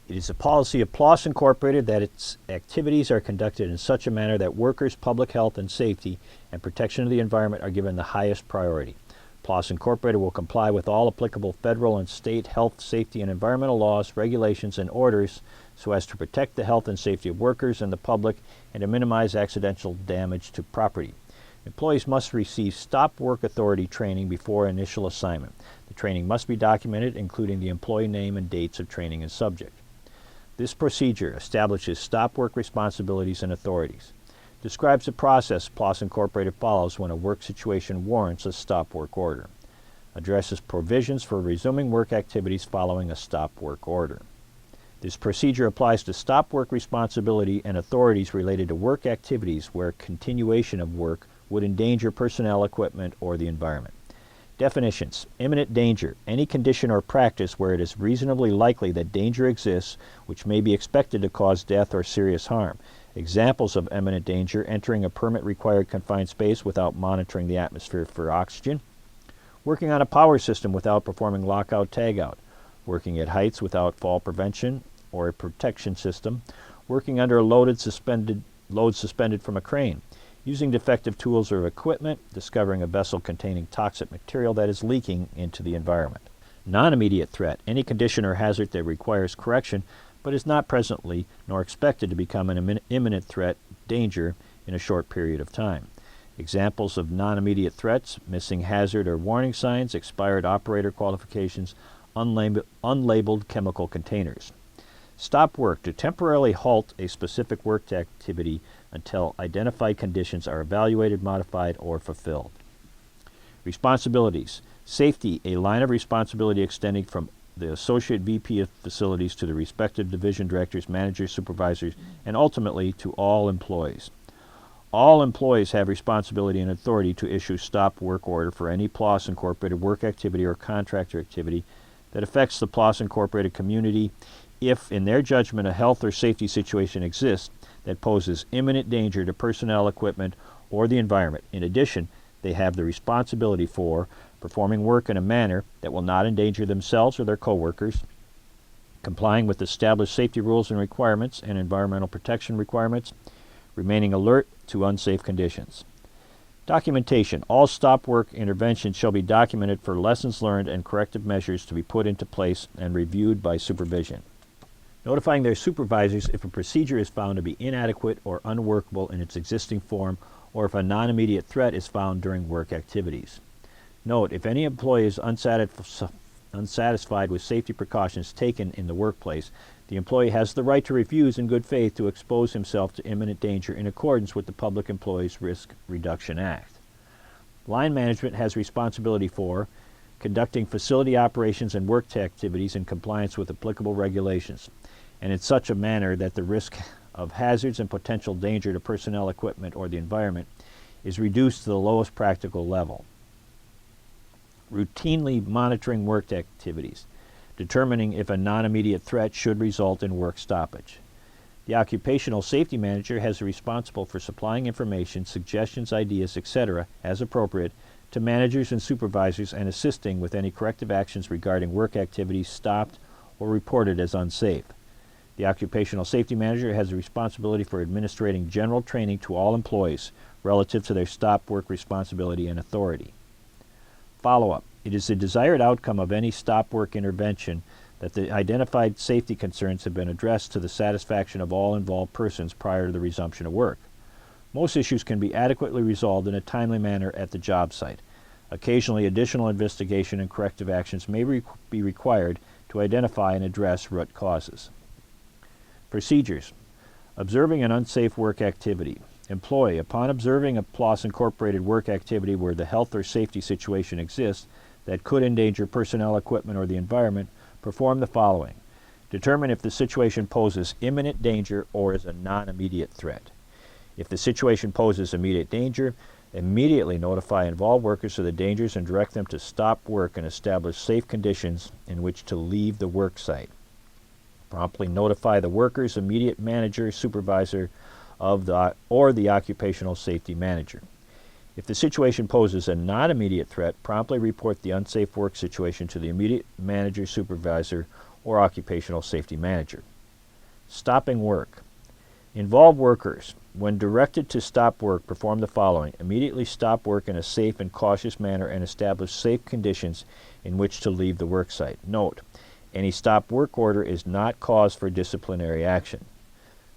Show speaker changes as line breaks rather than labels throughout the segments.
It is the policy of Plaas Incorporated that its activities are conducted in such a manner that workers' public health and safety and protection of the environment are given the highest priority. Plaas Incorporated will comply with all applicable federal and state health, safety, and environmental laws, regulations, and orders so as to protect the health and safety of workers and the public and to minimize accidental damage to property. Employees must receive stop work authority training before initial assignment. The training must be documented, including the employee name and dates of training and subject. This procedure establishes stop work responsibilities and authorities. Describes the process Plaas Incorporated follows when a work situation warrants a stop work order. Addresses provisions for resuming work activities following a stop work order. This procedure applies to stop work responsibility and authorities related to work activities where continuation of work would endanger personnel, equipment, or the environment. Definitions. Imminent danger. Any condition or practice where it is reasonably likely that danger exists which may be expected to cause death or serious harm. Examples of imminent danger: entering a permit-required confined space without monitoring the atmosphere for oxygen, working on a power system without performing lockout-tagout, working at heights without fall prevention or a protection system, working under a load suspended from a crane, using defective tools or equipment, discovering a vessel containing toxic material that is leaking into the environment. Non-immediate threat. Any condition or hazard that requires correction but is not presently nor expected to become an imminent threat, danger, in a short period of time. Examples of non-immediate threats: missing hazard or warning signs, expired operator qualifications, unlabeled chemical containers. Stop work. To temporarily halt a specific work activity until identified conditions are evaluated, modified, or fulfilled. Responsibilities. Safety. A line of responsibility extending from the Associate VP of Facilities to the respective division directors, managers, supervisors, and ultimately to all employees. All employees have responsibility and authority to issue stop work order for any Plaas Incorporated work activity or contractor activity that affects the Plaas Incorporated community if, in their judgment, a health or safety situation exists that poses imminent danger to personnel, equipment, or the environment. In addition, they have the responsibility for performing work in a manner that will not endanger themselves or their coworkers, complying with established safety rules and requirements and environmental protection requirements, remaining alert to unsafe conditions. Documentation. All stop work interventions shall be documented for lessons learned and corrective measures to be put into place and reviewed by supervision. Notifying their supervisors if a procedure is found to be inadequate or unworkable in its existing form, or if a non-immediate threat is found during work activities. Note: if any employee is unsatisfied with safety precautions taken in the workplace, the employee has the right to refuse in good faith to expose himself to imminent danger in accordance with the Public Employees Risk Reduction Act. Line management has responsibility for conducting facility operations and work activities in compliance with applicable regulations, and in such a manner that the risk of hazards and potential danger to personnel, equipment, or the environment is reduced to the lowest practical level. Routinely monitoring work activities, determining if a non-immediate threat should result in work stoppage. The occupational safety manager has responsible for supplying information, suggestions, ideas, etc., as appropriate, to managers and supervisors and assisting with any corrective actions regarding work activities stopped or reported as unsafe. The occupational safety manager has a responsibility for administering general training to all employees relative to their stop work responsibility and authority. Follow-up. It is the desired outcome of any stop work intervention that the identified safety concerns have been addressed to the satisfaction of all involved persons prior to the resumption of work. Most issues can be adequately resolved in a timely manner at the job site. Occasionally, additional investigation and corrective actions may be required to identify and address root causes. Procedures. Observing an unsafe work activity. Employee, upon observing a Plaas Incorporated work activity where the health or safety situation exists that could endanger personnel, equipment, or the environment, perform the following. Determine if the situation poses imminent danger or is a non-immediate threat. If the situation poses immediate danger, immediately notify involved workers of the dangers and direct them to stop work and establish safe conditions in which to leave the work site. Promptly notify the workers' immediate manager, supervisor, or the occupational safety manager. If the situation poses a non-immediate threat, promptly report the unsafe work situation to the immediate manager, supervisor, or occupational safety manager. Stopping work. Involved workers, when directed to stop work, perform the following. Immediately stop work in a safe and cautious manner and establish safe conditions in which to leave the work site. Note, any stop work order is not cause for disciplinary action.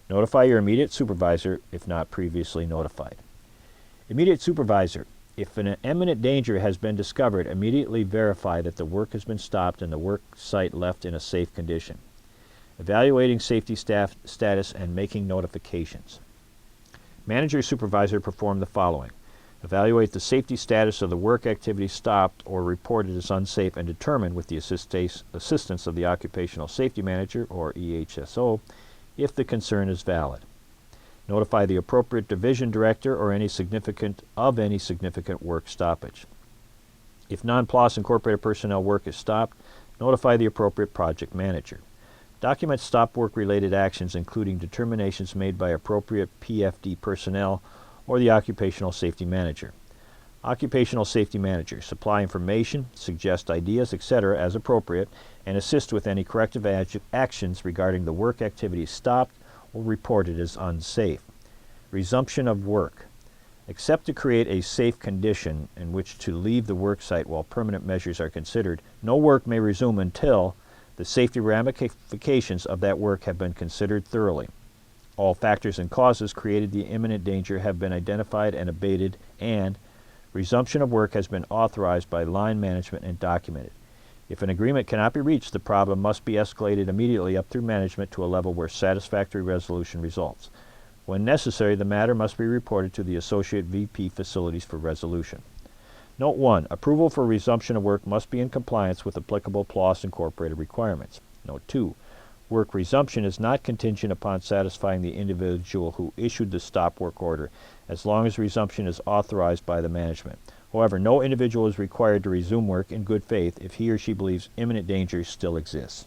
Notify your immediate supervisor if not previously notified. Immediate supervisor. If an imminent danger has been discovered, immediately verify that the work has been stopped and the work site left in a safe condition. Evaluating safety status and making notifications. Manager supervisor perform the following. Evaluate the safety status of the work activity stopped or reported as unsafe and determine with the assistance of the occupational safety manager or EHSO if the concern is valid. Notify the appropriate division director or any significant work stoppage. If non-Plaas Incorporated personnel work is stopped, notify the appropriate project manager. Document stop work related actions including determinations made by appropriate PFD personnel or the occupational safety manager. Occupational safety manager. Supply information, suggest ideas, etc. as appropriate, and assist with any corrective actions regarding the work activity stopped or reported as unsafe. Resumption of work. Except to create a safe condition in which to leave the work site while permanent measures are considered, no work may resume until the safety ramifications of that work have been considered thoroughly. All factors and causes created the imminent danger have been identified and abated, and resumption of work has been authorized by line management and documented. If an agreement cannot be reached, the problem must be escalated immediately up through management to a level where satisfactory resolution results. When necessary, the matter must be reported to the Associate VP Facilities for resolution. Note 1. Approval for resumption of work must be in compliance with applicable Plaas Incorporated requirements. Note 2. Work resumption is not contingent upon satisfying the individual who issued the stop work order, as long as resumption is authorized by the management. However, no individual is required to resume work in good faith if he or she believes imminent danger still exists.